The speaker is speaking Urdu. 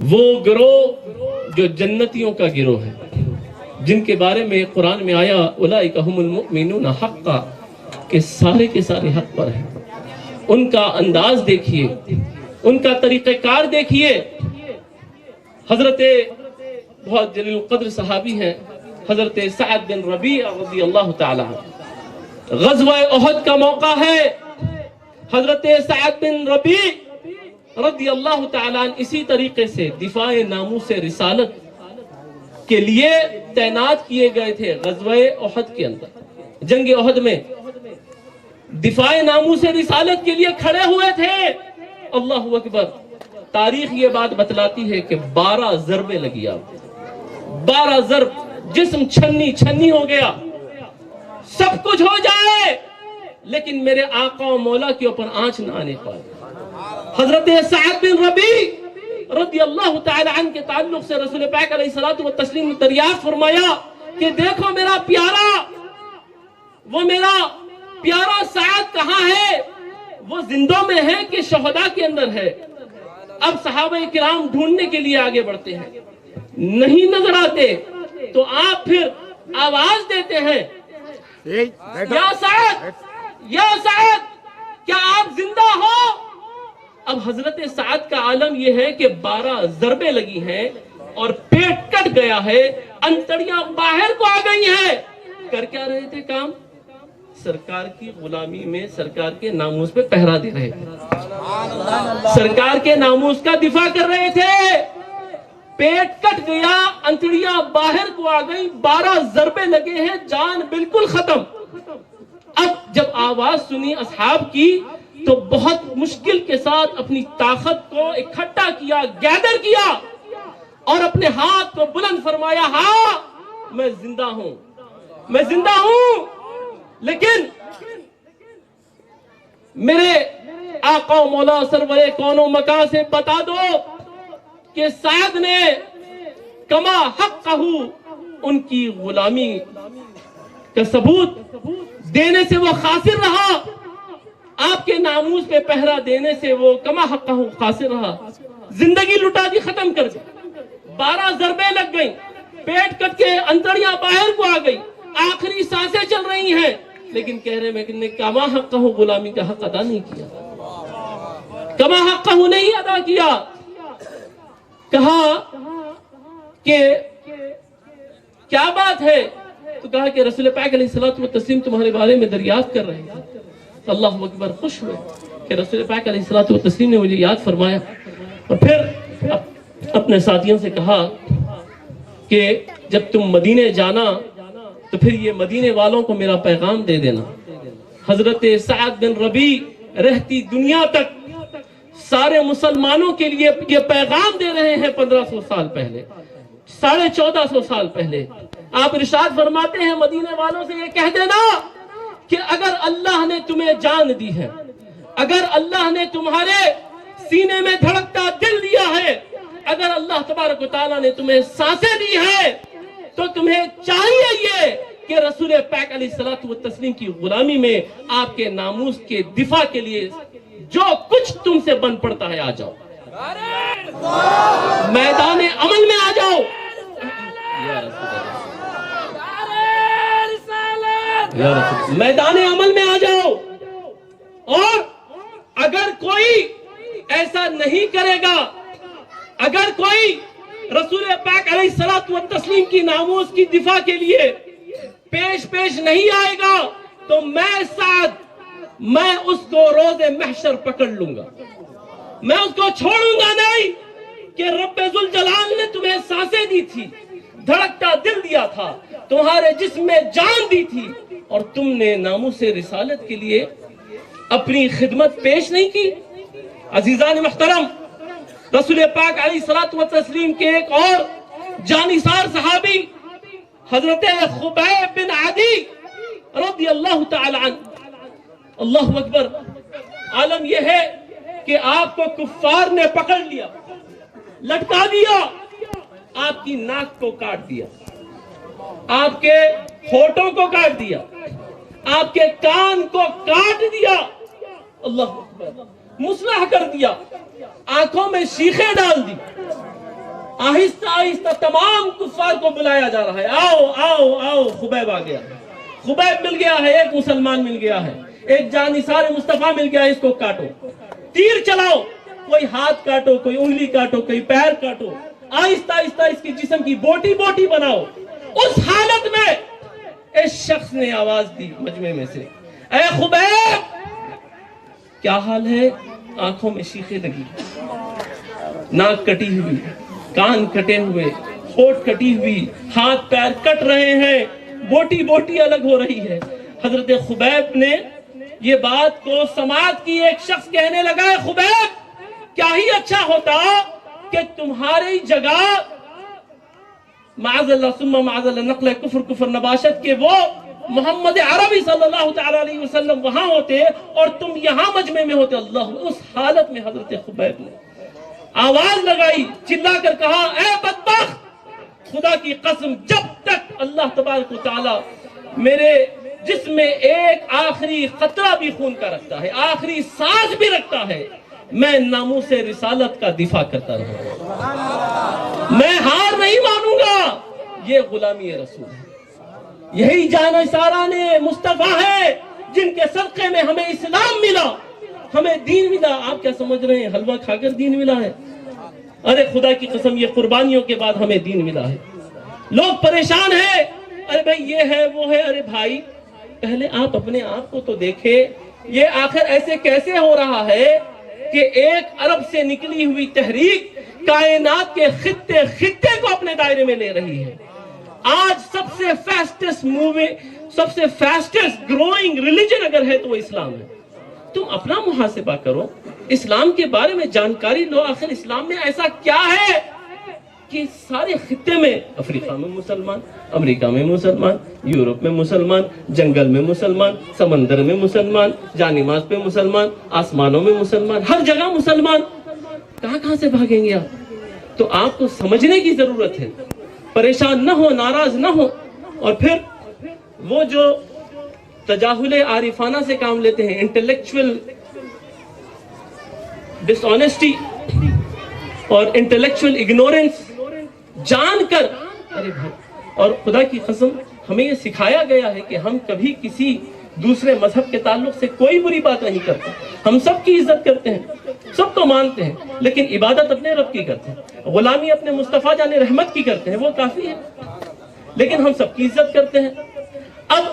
وہ گروہ جو جنتیوں کا گروہ ہے، جن کے بارے میں قرآن میں آیا اولئک هم المؤمنون حقا، کہ سارے کے سارے حق پر ہیں۔ ان کا انداز دیکھیے، ان کا طریقہ کار دیکھیے۔ حضرت بہت جلیل القدر صحابی ہیں حضرت سعد بن ربیع رضی اللہ تعالی عنہ۔ غزوہ احد کا موقع ہے، حضرت سعد بن ربیع رضی اللہ تعالیٰ عنہ اسی طریقے سے دفاع ناموس رسالت کے لیے تعینات کیے گئے تھے۔ غزوہ احد کے اندر، جنگ احد میں دفاع ناموس رسالت کے لیے کھڑے ہوئے تھے۔ اللہ اکبر۔ تاریخ یہ بات بتلاتی ہے کہ 12 ضربیں لگی آپ، 12 ضرب، جسم چھنی چھنی ہو گیا، سب کچھ ہو جائے لیکن میرے آقا و مولا کے اوپر آنچ نہ آنے پائے۔ حضرت سعد بن ربیع رضی اللہ تعالی عنہ کے تعلق سے رسول پاک علیہ الصلوۃ والتسلیم نے دریافت فرمایا کہ دیکھو میرا پیارا، وہ میرا پیارا سعد کہاں ہے؟ وہ زندوں میں ہے کہ شہداء کے اندر ہے؟ اب صحابہ کرام ڈھونڈنے کے لیے آگے بڑھتے ہیں، نہیں نظر آتے تو آپ پھر آواز دیتے ہیں، یا سعد، یا سعد، کیا آپ زندہ ہو؟ اب حضرت سعد کا عالم یہ ہے کہ 12 ضربیں لگی ہیں اور پیٹ کٹ گیا ہے، انتڑیاں باہر کو آ گئی ہیں۔ کر کیا رہے تھے کام؟ سرکار کی غلامی میں سرکار کے ناموس پہ پہرا دے رہے تھے، سرکار کے ناموس کا دفاع کر رہے تھے۔ پیٹ کٹ گیا، انتڑیاں باہر کو آ گئی، 12 ضربیں لگے ہیں، جان بالکل ختم۔ اب جب آواز سنی اصحاب کی تو بہت مشکل کے ساتھ اپنی طاقت کو اکٹھا کیا، گیدر کیا اور اپنے ہاتھ کو بلند فرمایا، ہاں میں زندہ ہوں، میں زندہ ہوں، لیکن میرے آقا و مولا سرور کون و مکان سے بتا دو کہ سعد نے کما حقہ ان کی غلامی کا ثبوت دینے سے وہ قاصر رہا، آپ کے ناموس پہ پہرا دینے سے وہ کما حقہ قاصر رہا، زندگی لٹا دی، ختم کر دی۔ 12 ضربیں لگ گئیں، پیٹ کٹ کے انتڑیاں باہر کو آ گئی، آخری سانسیں چل رہی ہیں، لیکن کہہ رہے میں نے کما حقہ غلامی کا حق ادا نہیں کیا، کما حقہ نہیں ادا کیا۔ کہا کہ کیا بات ہے؟ تو کہا کہ رسول پاک علیہ الصلوۃ والتسلیم تمہارے بارے میں دریافت کر رہے ہیں۔ اللہ اکبر، خوش ہوئے کہ رسول پاک علیہ الصلوۃ والتسلیم نے مجھے یاد فرمایا، اور پھر اپنے ساتھیوں سے کہا کہ جب تم مدینے جانا تو پھر یہ مدینے والوں کو میرا پیغام دے دینا۔ حضرت سعد بن ربیع رہتی دنیا تک سارے مسلمانوں کے لیے یہ پیغام دے رہے ہیں، 1500 سال پہلے، 1450 سال پہلے۔ آپ ارشاد فرماتے ہیں مدینے والوں سے یہ کہہ دینا کہ اگر اللہ نے تمہیں جان دی ہے، اگر اللہ نے تمہارے سینے میں دھڑکتا دل دیا ہے، اگر اللہ تبارک و تعالیٰ نے تمہیں سانسیں دی ہے، تو تمہیں چاہیے یہ کہ رسول پاک علیہ الصلوۃ والتسلیم کی غلامی میں آپ کے ناموس کے دفاع کے لیے جو کچھ تم سے بن پڑتا ہے آ جاؤ، میدان عمل میں آ جاؤ۔ میدان عمل میں آ جاؤ، اور اگر کوئی ایسا نہیں کرے گا، اگر کوئی رسول پاک علیہ الصلوۃ والتسلیم کی ناموس کی دفاع کے لیے پیش نہیں آئے گا تو میں سعد، میں اس کو روز محشر پکڑ لوں گا، میں اس کو چھوڑوں گا نہیں کہ رب ذوالجلال نے تمہیں سانسیں دی تھی، دھڑکتا دل دیا تھا، تمہارے جسم میں جان دی تھی، اور تم نے ناموس رسالت کے لیے اپنی خدمت پیش نہیں کی۔ عزیزان محترم، رسول پاک علیہ الصلوۃ والتسلیم کے ایک اور جانثار صحابی حضرت خبیب بن عدی رضی اللہ تعالی عنہ، اللہ اکبر، عالم یہ ہے کہ آپ کو کفار نے پکڑ لیا، لٹکا دیا، آپ کی ناک کو کاٹ دیا، آپ کے ہونٹوں کو کاٹ دیا، آپ کے کان کو کاٹ دیا، اللہ اکبر، مسلح کر دیا، آنکھوں میں شیخیں ڈال دی، آہستہ آہستہ تمام کفار کو بلایا جا رہا ہے، آؤ آؤ آؤ۔ خبیب آ گیا، خبیب مل گیا ہے، ایک مسلمان مل گیا ہے، ایک جانثار مصطفیٰ مل گیا ہے، اس کو کاٹو، تیر چلاؤ، کوئی ہاتھ کاٹو، کوئی انگلی کاٹو، کوئی پیر کاٹو، آہستہ آہستہ اس کی جسم کی بوٹی بوٹی بناؤ۔ اس حالت میں اس شخص نے آواز دی مجمع میں سے، اے خبیب کیا حال ہے؟ آنکھوں میں شیخیں لگی، ناک کٹی ہوئی، کان کٹے ہوئے، ہونٹ کٹی ہوئی، ہاتھ پیر کٹ رہے ہیں، بوٹی بوٹی الگ ہو رہی ہے۔ حضرت خبیب نے یہ بات کو سماعت کی، ایک شخص کہنے لگا، خبیب کیا ہی اچھا ہوتا کہ تمہاری جگہ معاذ اللہ ثم معاذ اللہ نقل کفر کفر نباشت کے وہ محمد عربی صلی اللہ تعالی علیہ وسلم وہاں ہوتے اور تم یہاں مجمع میں ہوتے۔ اللہ، اس حالت میں حضرت خبیب نے آواز لگائی، چلا کر کہا، اے بدبخت، خدا کی قسم جب تک اللہ تبارک و تعالی میرے جسم میں ایک آخری قطرہ بھی خون کا رکھتا ہے، آخری سانس بھی رکھتا ہے، میں ناموس رسالت کا دفاع کرتا رہوں، میں ہار نہیں مانوں گا۔ یہ غلامی رسول ہے، یہی جانثاران مصطفیٰ ہے جن کے صدقے میں ہمیں اسلام ملا، ہمیں دین ملا۔ آپ کیا سمجھ رہے ہیں حلوہ کھا کر دین ملا ہے؟ ارے خدا کی قسم یہ قربانیوں کے بعد ہمیں دین ملا ہے۔ لوگ پریشان ہیں، ارے بھائی یہ ہے وہ ہے۔ ارے بھائی پہلے آپ اپنے آپ کو تو دیکھیں، یہ آخر ایسے کیسے ہو رہا ہے کہ ایک عرب سے نکلی ہوئی تحریک کائنات کے خطے خطے کو اپنے دائرے میں لے رہی ہے۔ آج سب سے فاسٹسٹ موونگ، سب سے فاسٹسٹ گروئنگ ریلیجن اگر ہے تو وہ اسلام ہے۔ تم اپنا محاسبہ کرو، اسلام کے بارے میں جانکاری لو، آخر اسلام میں ایسا کیا ہے کہ سارے خطے میں، افریقہ میں مسلمان، امریکہ میں مسلمان، یورپ میں مسلمان، جنگل میں مسلمان، سمندر میں مسلمان، جانماز پہ مسلمان، آسمانوں میں مسلمان، ہر جگہ مسلمان، کہاں کہاں سے بھاگیں گے آپ؟ تو آپ کو سمجھنے کی ضرورت ہے، پریشان نہ ہو، ناراض نہ ہو۔ اور پھر وہ جو تجاہل عارفانہ سے کام لیتے ہیں، انٹلیکچول ڈس آنیسٹی اور انٹلیکچول اگنورنس، جان کر، ارے بھائی، اور خدا کی قسم ہمیں یہ سکھایا گیا ہے کہ ہم کبھی کسی دوسرے مذہب کے تعلق سے کوئی بری بات نہیں کرتے، ہم سب کی عزت کرتے ہیں، سب کو مانتے ہیں، لیکن عبادت اپنے رب کی کرتے ہیں، غلامی اپنے مصطفیٰ جان رحمت کی کرتے ہیں، وہ کافی ہے، لیکن ہم سب کی عزت کرتے ہیں۔ اب